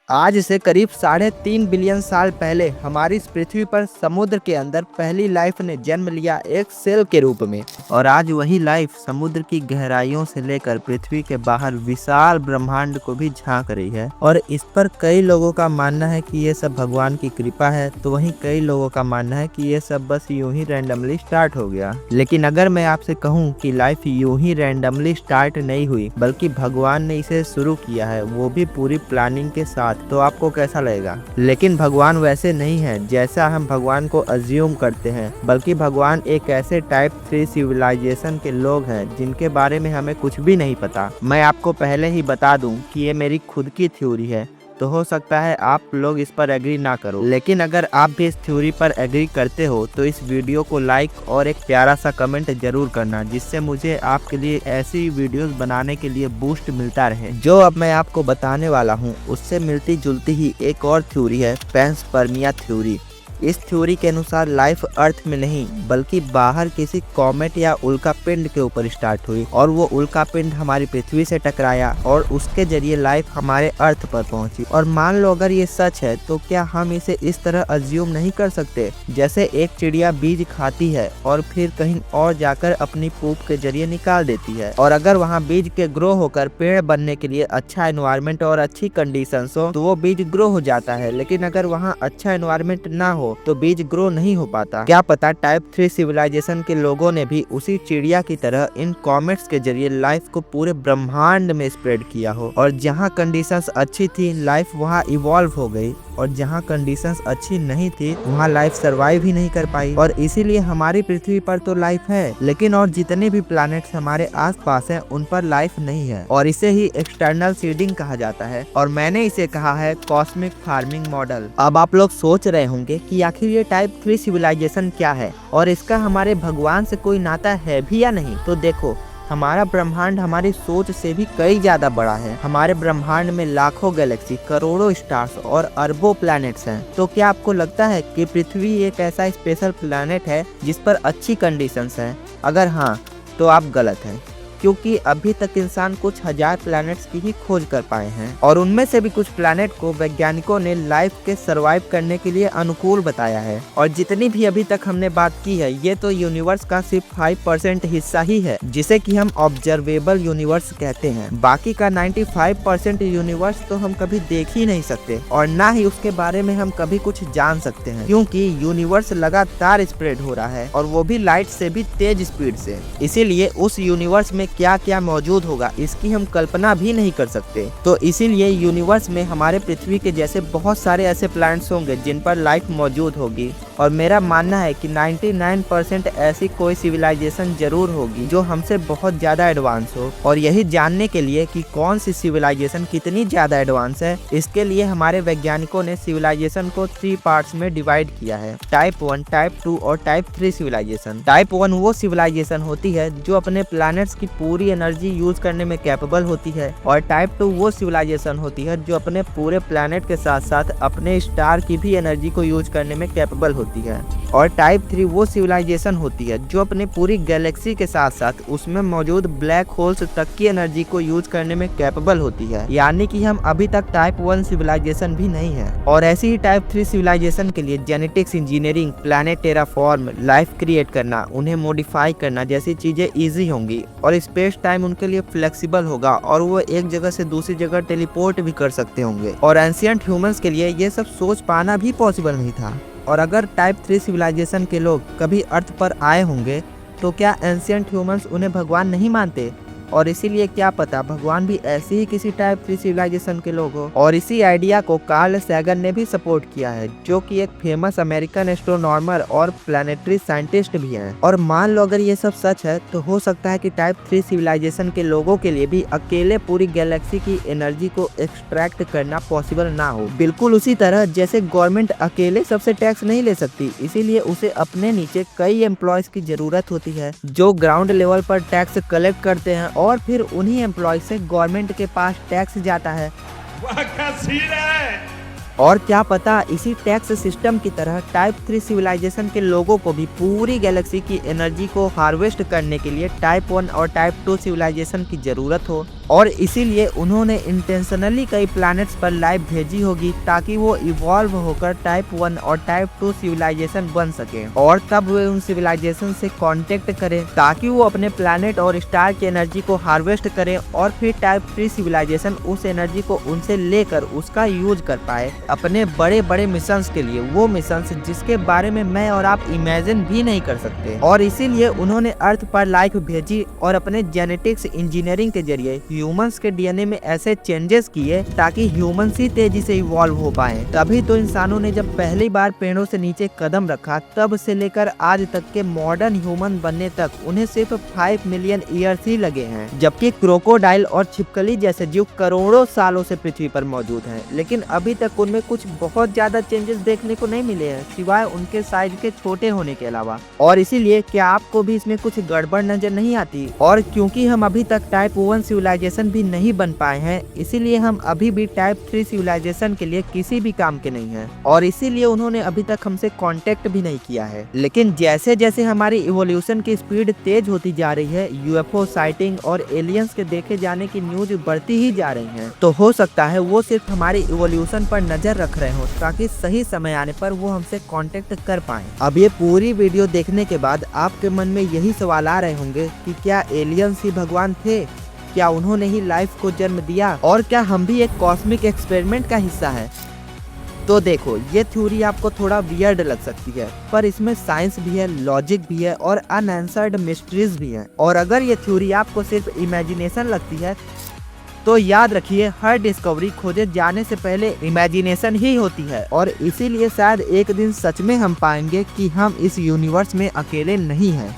आज से करीब 3.5 बिलियन साल पहले हमारी इस पृथ्वी पर समुद्र के अंदर पहली लाइफ ने जन्म लिया एक सेल के रूप में। और आज वही लाइफ समुद्र की गहराइयों से लेकर पृथ्वी के बाहर विशाल ब्रह्मांड को भी झांक रही है। और इस पर कई लोगों का मानना है कि ये सब भगवान की कृपा है, तो वहीं कई लोगों का मानना है कि ये सब बस यूं ही रैंडमली स्टार्ट हो गया। लेकिन अगर मैं आपसे कहूँ कि लाइफ यूं ही रैंडमली स्टार्ट नहीं हुई, बल्कि भगवान ने इसे शुरू किया है, वो भी पूरी प्लानिंग के साथ, तो आपको कैसा लगेगा? लेकिन भगवान वैसे नहीं है जैसा हम भगवान को अज्यूम करते हैं, बल्कि भगवान एक ऐसे टाइप 3 सिविलाइजेशन के लोग हैं जिनके बारे में हमें कुछ भी नहीं पता। मैं आपको पहले ही बता दूं कि ये मेरी खुद की थ्योरी है, तो हो सकता है आप लोग इस पर एग्री ना करो। लेकिन अगर आप भी इस थ्योरी पर एग्री करते हो तो इस वीडियो को लाइक और एक प्यारा सा कमेंट जरूर करना, जिससे मुझे आपके लिए ऐसी वीडियोस बनाने के लिए बूस्ट मिलता रहे। जो अब मैं आपको बताने वाला हूँ उससे मिलती जुलती ही एक और थ्योरी है, पैंसपर्मिया थ्योरी। इस थ्योरी के अनुसार लाइफ अर्थ में नहीं बल्कि बाहर किसी कॉमेट या उल्कापिंड के ऊपर स्टार्ट हुई, और वो उल्कापिंड हमारी पृथ्वी से टकराया और उसके जरिए लाइफ हमारे अर्थ पर पहुंची। और मान लो अगर ये सच है, तो क्या हम इसे इस तरह अज्यूम नहीं कर सकते जैसे एक चिड़िया बीज खाती है और फिर कहीं और जाकर अपनी पूप के जरिए निकाल देती है, और अगर वहाँ बीज के ग्रो होकर पेड़ बनने के लिए अच्छा एनवायरनमेंट और अच्छी कंडीशंस हो तो वो बीज ग्रो हो जाता है। लेकिन अगर वहाँ अच्छा एनवायरनमेंट ना हो तो बीज ग्रो नहीं हो पाता। क्या पता टाइप 3 सिविलाइजेशन के लोगों ने भी उसी चिड़िया की तरह इन कॉमेट्स के जरिए लाइफ को पूरे ब्रह्मांड में स्प्रेड किया हो, और जहाँ कंडीशंस अच्छी थी लाइफ वहाँ इवॉल्व हो गई, और जहाँ कंडीशंस अच्छी नहीं थी वहाँ लाइफ सरवाइव ही नहीं कर पाई। और इसीलिए हमारी पृथ्वी पर तो लाइफ है, लेकिन और जितने भी प्लैनेट्स हमारे आसपास हैं उन पर लाइफ नहीं है, और इसे ही एक्सटर्नल सीडिंग कहा जाता है, और मैंने इसे कहा है कॉस्मिक फार्मिंग मॉडल। अब आप लोग सोच रहे होंगे कि आखिर ये टाइप 3 सिविलाइजेशन क्या है और इसका हमारे भगवान से कोई नाता है भी या नहीं। तो देखो, हमारा ब्रह्मांड हमारी सोच से भी कई ज्यादा बड़ा है। हमारे ब्रह्मांड में लाखों गैलेक्सी, करोड़ों स्टार्स और अरबों प्लैनेट्स हैं। तो क्या आपको लगता है कि पृथ्वी एक ऐसा स्पेशल प्लैनेट है जिस पर अच्छी कंडीशंस हैं? अगर हाँ, तो आप गलत हैं, क्योंकि अभी तक इंसान कुछ हजार प्लैनेट्स की ही खोज कर पाए हैं, और उनमें से भी कुछ प्लैनेट को वैज्ञानिकों ने लाइफ के सरवाइव करने के लिए अनुकूल बताया है। और जितनी भी अभी तक हमने बात की है, ये तो यूनिवर्स का सिर्फ 5% हिस्सा ही है, जिसे कि हम ऑब्जर्वेबल यूनिवर्स कहते हैं। बाकी का 95% यूनिवर्स तो हम कभी देख ही नहीं सकते, और ना ही उसके बारे में हम कभी कुछ जान सकते हैं, क्योंकि यूनिवर्स लगातार स्प्रेड हो रहा है, और वो भी लाइट से भी तेज स्पीड से। इसीलिए उस यूनिवर्स में क्या क्या मौजूद होगा इसकी हम कल्पना भी नहीं कर सकते। तो इसीलिए यूनिवर्स में हमारे पृथ्वी के जैसे बहुत सारे ऐसे प्लैनेट्स होंगे जिन पर लाइफ मौजूद होगी, और मेरा मानना है कि 99% ऐसी कोई सिविलाइजेशन जरूर होगी जो हमसे बहुत ज्यादा एडवांस हो। और यही जानने के लिए कि कौन सी सिविलाइजेशन कितनी ज्यादा एडवांस है, इसके लिए हमारे वैज्ञानिकों ने सिविलाइजेशन को 3 पार्ट्स में डिवाइड किया है, टाइप 1, टाइप 2 और टाइप 3 सिविलाइजेशन। टाइप 1 वो सिविलाइजेशन होती है जो अपने प्लैनेट्स की पूरी एनर्जी यूज करने में कैपेबल होती है, और टाइप 2 वो सिविलाइजेशन होती है जो अपने पूरे प्लैनेट के साथ साथ अपने स्टार की भी एनर्जी को यूज करने में कैपेबल होती है, और टाइप 3 वो सिविलाइजेशन होती है जो अपने पूरी गैलेक्सी के साथ साथ उसमें मौजूद ब्लैक होल्स तक की एनर्जी को यूज करने में कैपेबल होती है। यानी कि हम अभी तक टाइप 1 सिविलाइजेशन भी नहीं है। और ऐसी ही टाइप 3 सिविलाइजेशन के लिए genetics engineering, planet Terraform, life create करना, उन्हें मॉडिफाई करना जैसी चीजें इजी होंगी, और स्पेस टाइम उनके लिए फ्लेक्सिबल होगा, और वो एक जगह से दूसरी जगह टेलीपोर्ट भी कर सकते होंगे। और एंशिएंट ह्यूमंस के लिए ये सब सोच पाना भी पॉसिबल नहीं था। और अगर टाइप 3 सिविलाइजेशन के लोग कभी अर्थ पर आए होंगे तो क्या एंशिएंट ह्यूमंस उन्हें भगवान नहीं मानते? और इसीलिए क्या पता भगवान भी ऐसे ही किसी टाइप 3 सिविलाइजेशन के लोग हो। और इसी आइडिया को कार्ल सैगन ने भी सपोर्ट किया है, जो कि एक फेमस अमेरिकन एस्ट्रोनॉमर और प्लानिटरी साइंटिस्ट भी हैं। और मान लो अगर ये सब सच है, तो हो सकता है कि टाइप 3 सिविलाइजेशन के लोगों के लिए भी अकेले पूरी गैलेक्सी की एनर्जी को एक्सट्रैक्ट करना पॉसिबल ना हो। बिल्कुल उसी तरह जैसे गवर्नमेंट अकेले सबसे टैक्स नहीं ले सकती, इसीलिए उसे अपने नीचे कई एम्प्लॉयज की जरूरत होती है जो ग्राउंड लेवल पर टैक्स कलेक्ट करते हैं, और फिर उन्हीं एम्प्लॉय से गवर्नमेंट के पास टैक्स जाता है। वाह क्या सीन है। और क्या पता इसी टैक्स सिस्टम की तरह टाइप 3 सिविलाइजेशन के लोगों को भी पूरी गैलेक्सी की एनर्जी को हार्वेस्ट करने के लिए टाइप 1 और टाइप 2 सिविलाइजेशन की जरूरत हो। और इसीलिए उन्होंने इंटेंशनली कई प्लैनेट्स पर लाइफ भेजी होगी ताकि वो इवॉल्व होकर टाइप 1 और टाइप 2 सिविलाइजेशन बन सके और तब वे उन सिविलाइजेशन से कांटेक्ट करें ताकि वो अपने प्लैनेट और स्टार की एनर्जी को हार्वेस्ट करें और फिर टाइप 3 सिविलाइजेशन उस एनर्जी को उनसे लेकर उसका यूज कर पाए अपने बड़े बड़े मिशंस के लिए, वो मिशंस जिसके बारे में मैं और आप इमेजिन भी नहीं कर सकते। और इसीलिए उन्होंने अर्थ पर लाइफ भेजी और अपने जेनेटिक्स इंजीनियरिंग के जरिए ह्यूमंस के डीएनए में ऐसे चेंजेस किए ताकि ह्यूमंस ही तेजी से इवॉल्व हो पाए। तभी तो इंसानों ने जब पहली बार पेड़ों से नीचे कदम रखा तब से लेकर आज तक के मॉडर्न ह्यूमन बनने तक उन्हें सिर्फ 5 मिलियन ईयर्स ही लगे हैं, जबकि क्रोकोडाइल और छिपकली जैसे जीव करोड़ों सालों से पृथ्वी पर मौजूद हैं, लेकिन अभी तक उनमें कुछ बहुत ज्यादा चेंजेस देखने को नहीं मिले हैं सिवाय उनके साइज के छोटे होने के अलावा। और इसीलिए क्या आपको भी इसमें कुछ गड़बड़ नजर नहीं आती? और क्योंकि हम अभी तक टाइप 1 सिविलाइजेशन भी नहीं बन पाए हैं, इसीलिए हम अभी भी टाइप 3 सिविलाइजेशन के लिए किसी भी काम के नहीं हैं और इसीलिए उन्होंने अभी तक हमसे कांटेक्ट भी नहीं किया है। लेकिन जैसे जैसे हमारी इवोल्यूशन की स्पीड तेज होती जा रही है, यूएफओ साइटिंग और एलियंस के देखे जाने की न्यूज बढ़ती ही जा रही है, तो हो सकता है वो सिर्फ हमारी इवोल्यूशन पर नजर रख रहे हो ताकि सही समय आने पर वो हमसे कांटेक्ट कर पाएं। अब ये पूरी वीडियो देखने के बाद आपके मन में यही सवाल आ रहे होंगे कि क्या एलियंस ही भगवान थे, क्या उन्होंने ही लाइफ को जन्म दिया और क्या हम भी एक कॉस्मिक एक्सपेरिमेंट का हिस्सा है? तो देखो, ये थ्योरी आपको थोड़ा वियर्ड लग सकती है, पर इसमें साइंस भी है, लॉजिक भी है और अनआंसर्ड मिस्ट्रीज भी है। और अगर ये थ्योरी आपको सिर्फ इमेजिनेशन लगती है तो याद रखिए, हर डिस्कवरी खोजे जाने से पहले इमेजिनेशन ही होती है और इसीलिए शायद एक दिन सच में हम पाएंगे कि हम इस यूनिवर्स में अकेले नहीं हैं।